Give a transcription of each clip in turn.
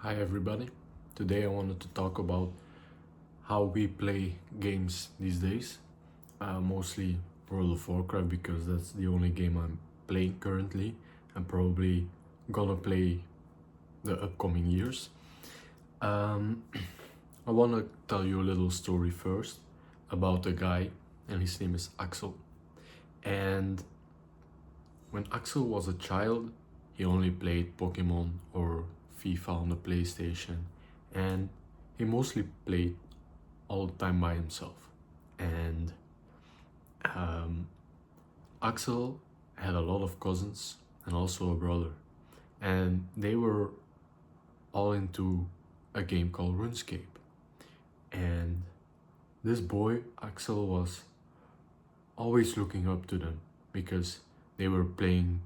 Hi everybody. Today I wanted to talk about how we play games these days. Mostly World of Warcraft because that's the only game I'm playing currently and probably gonna play the upcoming years. Um, I want to tell you a little story first about a guy, and his name is Axel. And when Axel was a child, he only played Pokemon or FIFA on the PlayStation, and he mostly played all the time by himself. And um, Axel had a lot of cousins and also a brother, and they were all into a game called RuneScape. And this boy, Axel, was always looking up to them because they were playing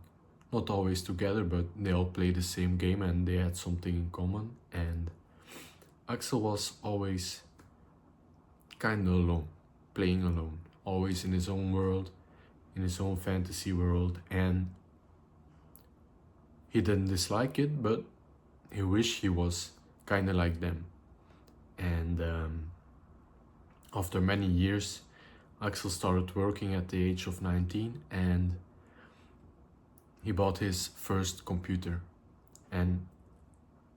not always together, but they all played the same game and they had something in common. And Axel was always kind of alone, playing alone, always in his own world, in his own fantasy world, and he didn't dislike it, but he wished he was kind of like them. And after many years, Axel started working at the age of 19 and he bought his first computer. And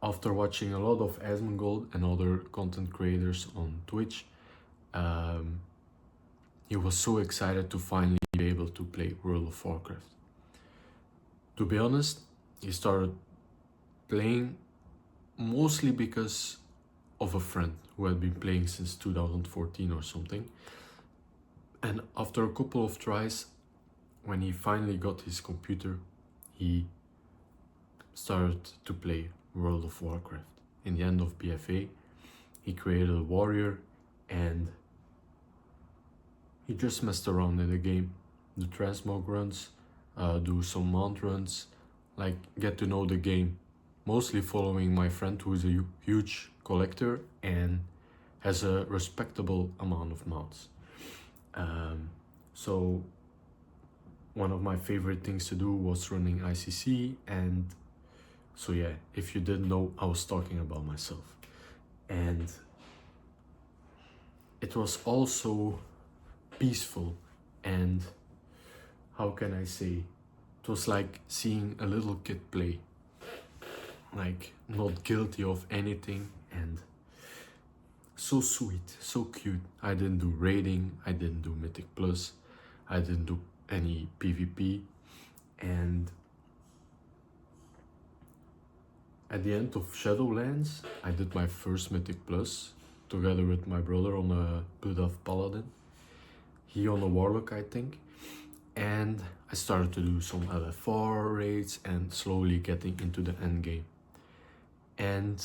after watching a lot of Asmongold and other content creators on Twitch, um, he was so excited to finally be able to play World of Warcraft. To be honest, he started playing mostly because of a friend who had been playing since 2014 or something. And after a couple of tries, when he finally got his computer, he started to play World of Warcraft. In the end of BFA, he created a warrior and he just messed around in the game, do transmog runs, do some mount runs, like get to know the game, mostly following my friend who is a huge collector and has a respectable amount of mounts. So one of my favorite things to do was running ICC, and so yeah, if you didn't know, I was talking about myself. And it was also peaceful, and how can I say, it was like seeing a little kid play, like not guilty of anything, and so sweet, so cute. I didn't do raiding, I didn't do Mythic Plus, I didn't do any PvP, and at the end of Shadowlands, I did my first Mythic Plus together with my brother on a Blood of Paladin. He on a Warlock, I think. And I started to do some LFR raids and slowly getting into the end game. And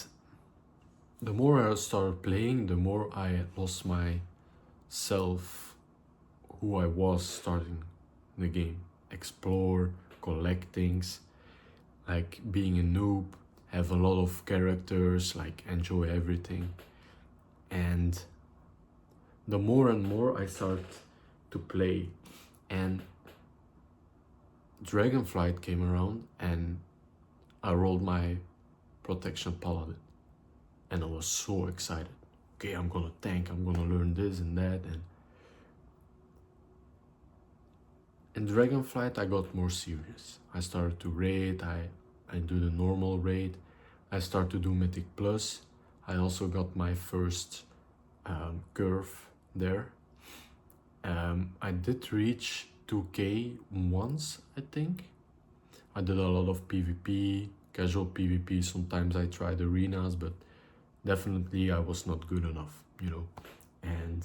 the more I started playing, the more I lost myself, who I was starting the game. Explore, collect things, like being a noob, have a lot of characters, like enjoy everything. And the more and more I start to play, and Dragonflight came around and I rolled my Protection Paladin and I was so excited. Okay, I'm gonna tank, I'm gonna learn this and that, and in Dragonflight I got more serious. I started to raid, I do the normal raid, I start to do Mythic Plus. I also got my first curve there. I did reach 2k once, I think. I did a lot of PvP, casual PvP, sometimes I tried arenas, but definitely I was not good enough, you know. And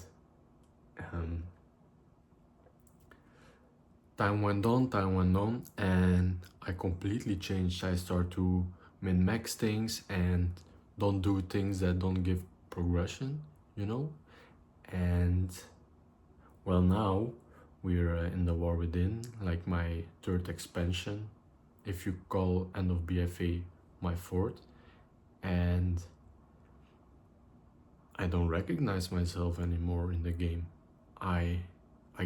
time went on, and I completely changed. I start to min-max things and don't do things that don't give progression, you know. And well, now we're in the War Within, like my third expansion, if you call End of BFA my fourth, and I don't recognize myself anymore in the game. I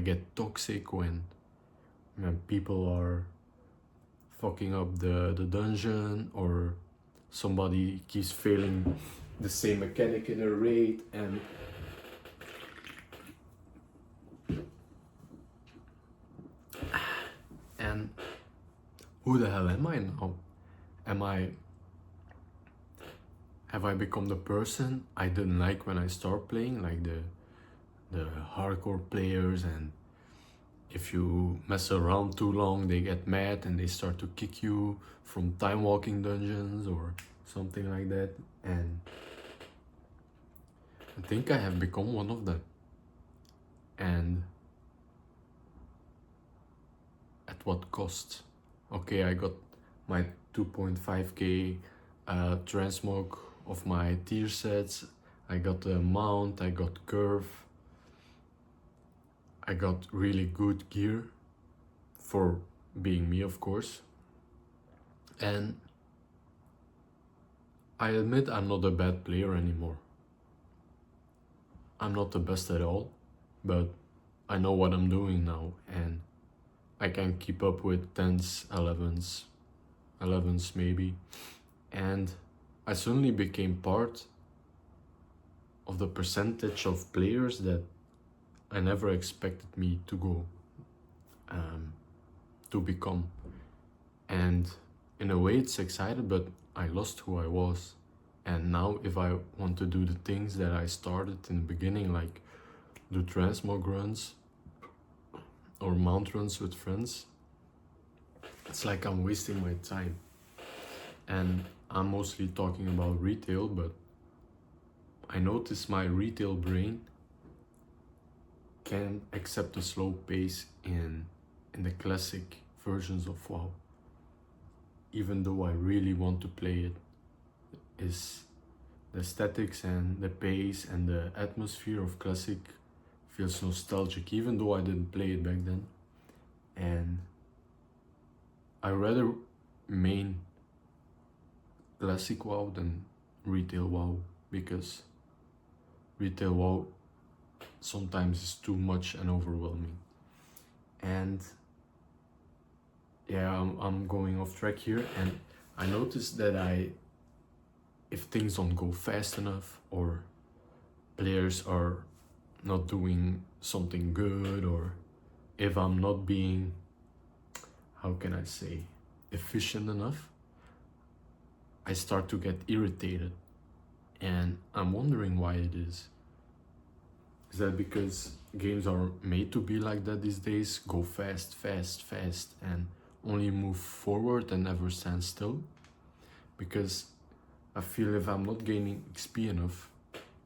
get toxic when people are fucking up the dungeon or somebody keeps failing the same mechanic in a raid, and who the hell am I now? Am I Have I become the person I didn't like when I start playing, like the hardcore players, and if you mess around too long they get mad and they start to kick you from time walking dungeons or something like that? And I think I have become one of them. And at what cost? Okay, I got my 2.5k transmog of my tier sets, I got the mount, I got curve, I got really good gear for being me, of course. And I admit I'm not a bad player anymore. I'm not the best at all, but I know what I'm doing now, and I can keep up with 10s, 11s maybe. And I suddenly became part of the percentage of players that I never expected me to go to become. And in a way it's exciting, but I lost who I was. And now if I want to do the things that I started in the beginning, like do transmog runs or mount runs with friends, it's like I'm wasting my time. And I'm mostly talking about retail, but I notice my retail brain can't accept the slow pace in the classic versions of WoW. Even though I really want to play it, is the aesthetics and the pace and the atmosphere of classic feels nostalgic, even though I didn't play it back then. And I rather main classic WoW than retail WoW, because retail WoW sometimes is too much and overwhelming. And yeah, I'm going off track here, and I noticed that if things don't go fast enough, or players are not doing something good, or if I'm not being, how can I say, efficient enough, I start to get irritated. And I'm wondering why it is. Is that because games are made to be like that these days? Go fast, fast, fast, and only move forward and never stand still? Because I feel if I'm not gaining XP enough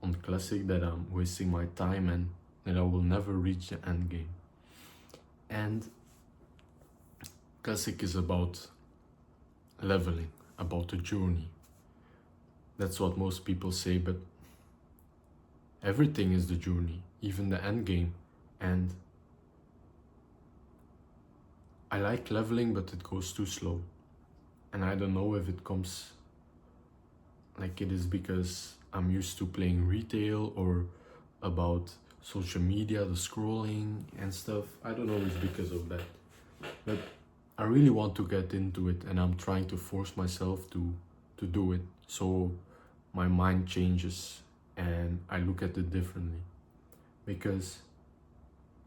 on Classic, that I'm wasting my time and that I will never reach the end game. And Classic is about leveling, about the journey. That's what most people say, but everything is the journey, even the end game. And I like leveling, but it goes too slow. And I don't know if it comes like it is because I'm used to playing retail, or about social media, the scrolling and stuff. I don't know if it's because of that. But I really want to get into it, and I'm trying to force myself to do it, so my mind changes and I look at it differently. Because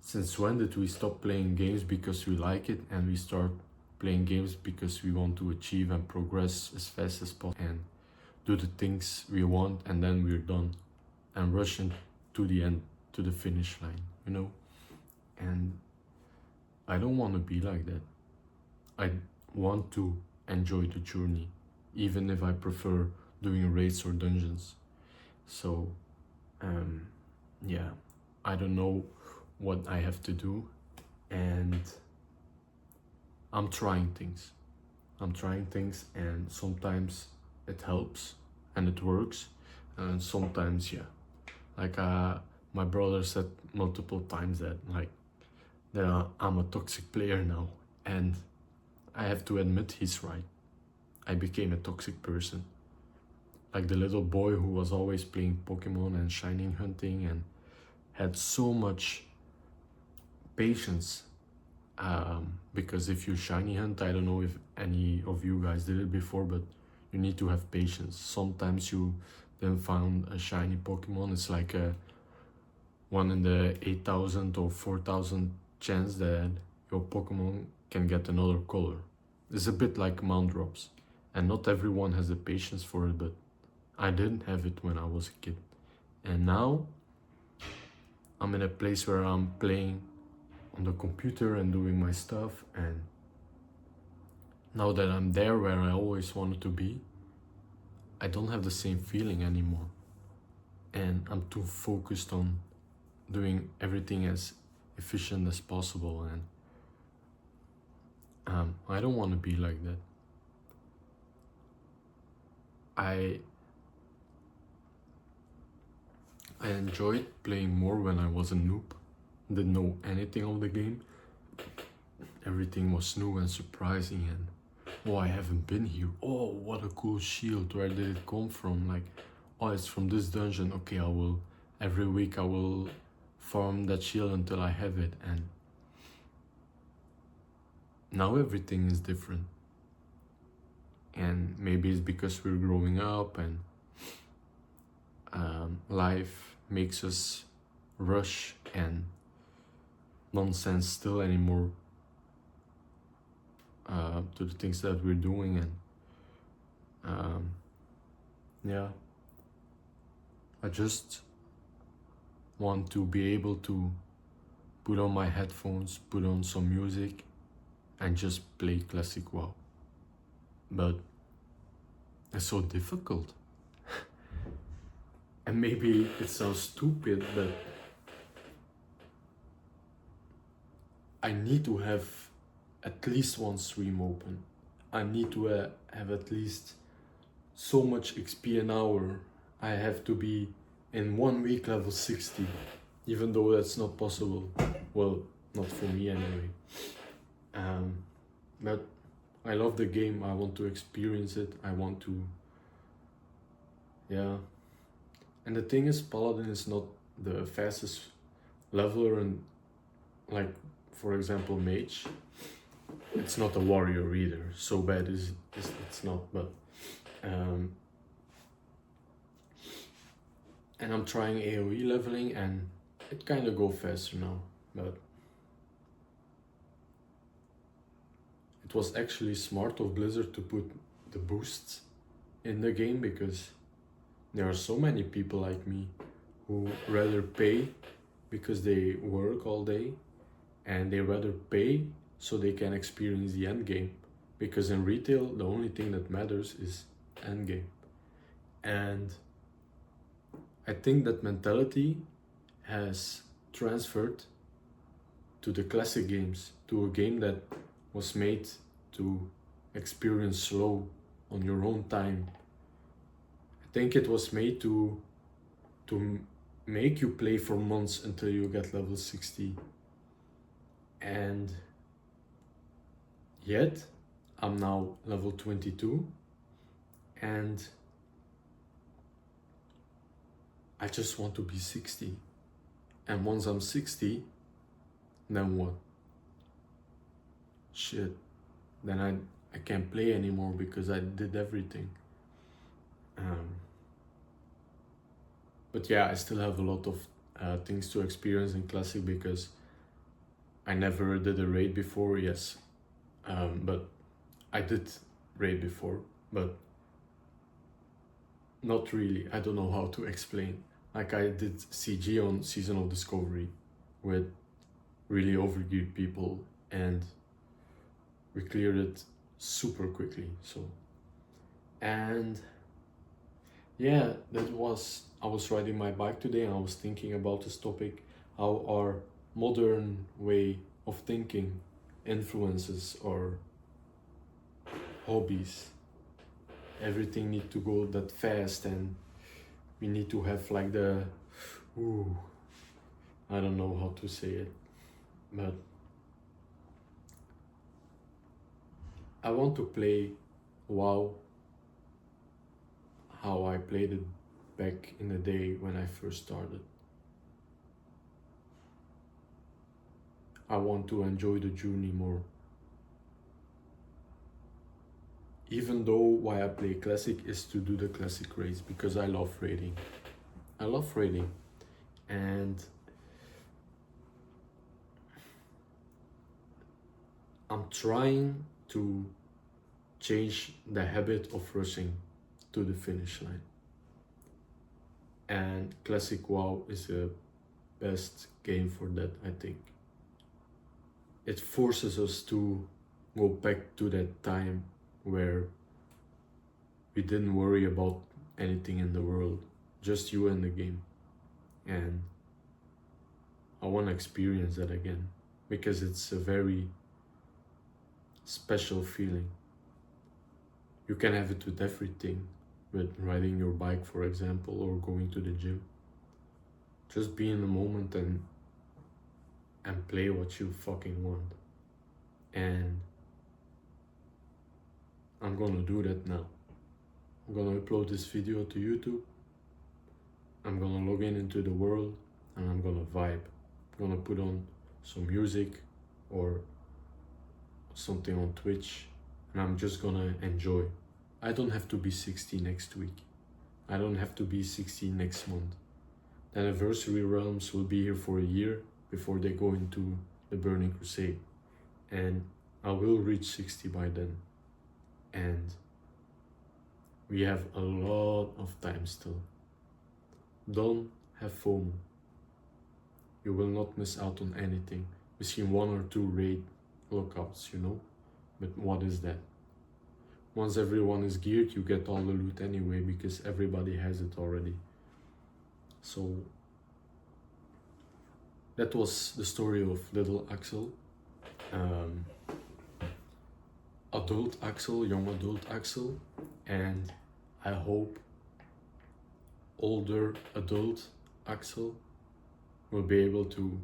since when did we stop playing games because we like it, and we start playing games because we want to achieve and progress as fast as possible and do the things we want, and then we're done and rushing to the end, to the finish line, you know? And I don't want to be like that. I want to enjoy the journey, even if I prefer doing raids or dungeons. So yeah, I don't know what I have to do, and I'm trying things. And sometimes it helps and it works, and sometimes, yeah, like my brother said multiple times that I'm a toxic player now, and I have to admit he's right. I became a toxic person, like the little boy who was always playing Pokemon and shining hunting and had so much patience. Because if you shiny hunt, I don't know if any of you guys did it before, but you need to have patience. Sometimes you then found a shiny Pokemon. It's like a 1 in the 8,000 or 4,000 chance that your Pokemon can get another color. It's a bit like Mount Drops, and not everyone has the patience for it, but I didn't have it when I was a kid. And now I'm in a place where I'm playing on the computer and doing my stuff, and now that I'm there where I always wanted to be, I don't have the same feeling anymore. And I'm too focused on doing everything as efficient as possible, and I don't want to be like that. I enjoyed playing more when I was a noob, didn't know anything of the game. Everything was new and surprising, and oh, I haven't been here. Oh, what a cool shield. Where did it come from? Like, oh, it's from this dungeon. Okay, every week I will farm that shield until I have it. And now everything is different. And maybe it's because we're growing up and life makes us rush and nonsense still anymore to the things that we're doing. And yeah, I just want to be able to put on my headphones, put on some music, and just play classic WoW. But it's so difficult. And maybe it sounds stupid, but I need to have at least one stream open. I need to have at least so much XP an hour. I have to be in 1 week level 60, even though that's not possible. Well, not for me anyway. But I love the game. I want to experience it. I want to, yeah. And the thing is, Paladin is not the fastest leveler, and like, for example, Mage. It's not a warrior either. So bad is it's not, but and I'm trying AoE leveling, and it kind of go faster now, but it was actually smart of Blizzard to put the boosts in the game, because there are so many people like me who rather pay because they work all day, and they rather pay so they can experience the end game, because in retail the only thing that matters is end game. And I think that mentality has transferred to the classic games, to a game that was made to experience slow on your own time. I think it was made to make you play for months until you get level 60. And yet I'm now level 22, and I just want to be 60. And once I'm 60, then what? Shit. Then I can't play anymore because I did everything. But yeah, I still have a lot of things to experience in Classic, because I never did a raid before, yes. But I did raid before, but not really. I don't know how to explain. Like, I did CG on Season of Discovery with really overgeared people, and we cleared it super quickly. So, and yeah, I was riding my bike today, and I was thinking about this topic, how our modern way of thinking influences our hobbies. Everything need to go that fast, and we need to have like I don't know how to say it, but I want to play WoW how I played it back in the day when I first started. I want to enjoy the journey more. Even though why I play classic is to do the classic race, because I love raiding. I love raiding. And I'm trying to change the habit of rushing to the finish line. And classic WoW is the best game for that, I think. It forces us to go back to that time where we didn't worry about anything in the world, just you and the game. And I want to experience that again, because it's a very special feeling. You can have it with everything, with riding your bike, for example, or going to the gym. Just be in the moment and play what you fucking want. And I'm gonna do that now. I'm gonna upload this video to YouTube. I'm gonna log in into the world and I'm gonna vibe. I'm gonna put on some music or something on Twitch and I'm just gonna enjoy. I don't have to be 60 next week. I don't have to be 60 next month. The anniversary realms will be here for a year before they go into the Burning Crusade. And I will reach 60 by then. And we have a lot of time still. Don't have FOMO. You will not miss out on anything. We've seen 1 or 2 raid lookouts, you know? But what is that? Once everyone is geared, you get all the loot anyway because everybody has it already. So that was the story of little Axel. Adult Axel, young adult Axel, and I hope older adult Axel will be able to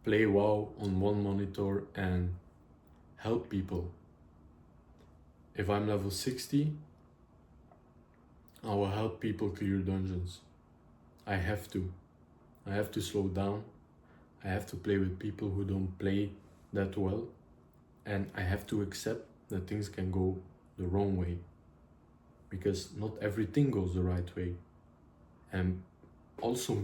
play WoW on one monitor and help people. If I'm level 60, I will help people clear dungeons. I have to. I have to slow down. I have to play with people who don't play that well. And I have to accept that things can go the wrong way. Because not everything goes the right way. And also,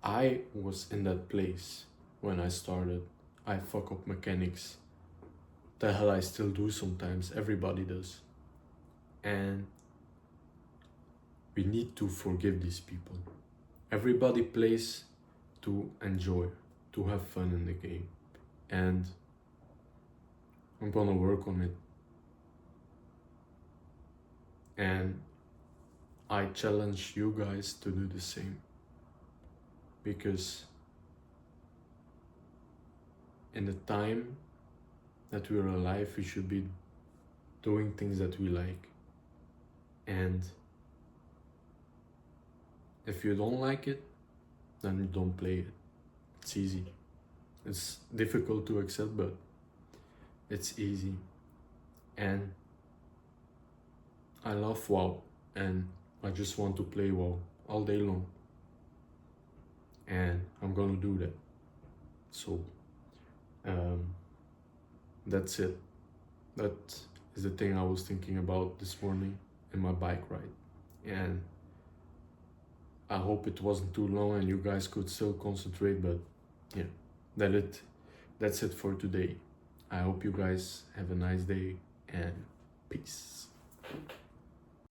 I was in that place when I started. I fuck up mechanics. The hell I still do sometimes. Everybody does. And we need to forgive these people. Everybody plays to enjoy, to have fun in the game. And I'm gonna work on it. And I challenge you guys to do the same. Because in the time that we're alive, we should be doing things that we like. And if you don't like it, then you don't play it. It's easy. It's difficult to accept, but it's easy. And I love WoW, and I just want to play WoW all day long. And I'm gonna do that. So that's it. That is the thing I was thinking about this morning in my bike ride. And I hope it wasn't too long and you guys could still concentrate, but yeah, that's it for today. I hope you guys have a nice day and peace.